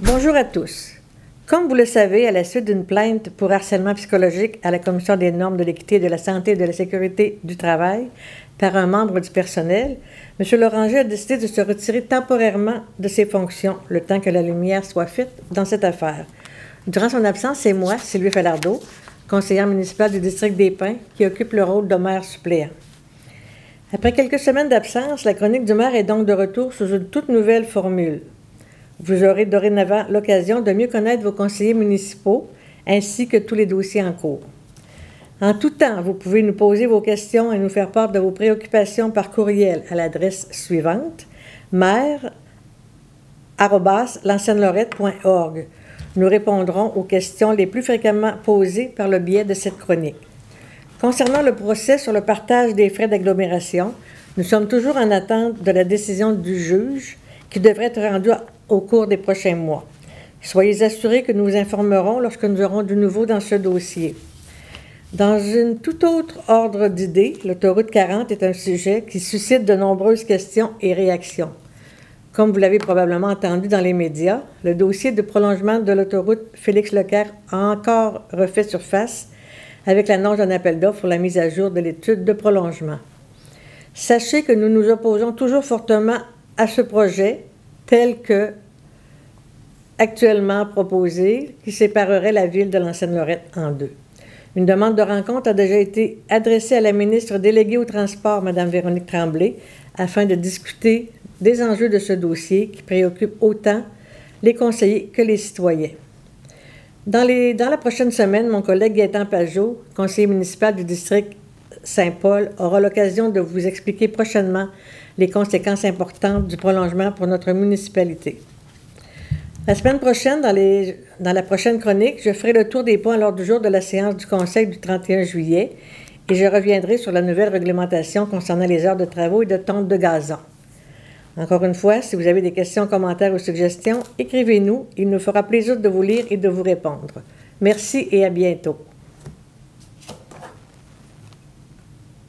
Bonjour à tous. Comme vous le savez, à la suite d'une plainte pour harcèlement psychologique à la Commission des normes de l'équité, de la santé et de la sécurité du travail par un membre du personnel, M. Loranger a décidé de se retirer temporairement de ses fonctions, le temps que la lumière soit faite dans cette affaire. Durant son absence, c'est moi, Sylvie Falardeau, conseillère municipale du district des Pins, qui occupe le rôle de maire suppléant. Après quelques semaines d'absence, la chronique du maire est donc de retour sous une toute nouvelle formule. Vous aurez dorénavant l'occasion de mieux connaître vos conseillers municipaux ainsi que tous les dossiers en cours. En tout temps, vous pouvez nous poser vos questions et nous faire part de vos préoccupations par courriel à l'adresse suivante maire@lanciennelorette.org. Nous répondrons aux questions les plus fréquemment posées par le biais de cette chronique. Concernant le procès sur le partage des frais d'agglomération, nous sommes toujours en attente de la décision du juge qui devrait être rendue au cours des prochains mois. Soyez assurés que nous vous informerons lorsque nous aurons du nouveau dans ce dossier. Dans une tout autre ordre d'idées, l'autoroute 40 est un sujet qui suscite de nombreuses questions et réactions. Comme vous l'avez probablement entendu dans les médias, le dossier de prolongement de l'autoroute Félix-Leclerc a encore refait surface avec l'annonce d'un appel d'offres pour la mise à jour de l'étude de prolongement. Sachez que nous nous opposons toujours fortement à ce projet tel que actuellement proposé, qui séparerait la ville de Lancienne-Lorette en deux. Une demande de rencontre a déjà été adressée à la ministre déléguée au transport, Mme Véronique Tremblay, afin de discuter des enjeux de ce dossier qui préoccupe autant les conseillers que les citoyens. Dans la prochaine semaine, mon collègue Gaétan Pajot, conseiller municipal du district Saint-Paul, aura l'occasion de vous expliquer prochainement les conséquences importantes du prolongement pour notre municipalité. La semaine prochaine, dans la prochaine chronique, je ferai le tour des points à l'ordre du jour de la séance du Conseil du 31 juillet et je reviendrai sur la nouvelle réglementation concernant les heures de travaux et de tonte de gazon. Encore une fois, si vous avez des questions, commentaires ou suggestions, écrivez-nous. Il nous fera plaisir de vous lire et de vous répondre. Merci et à bientôt.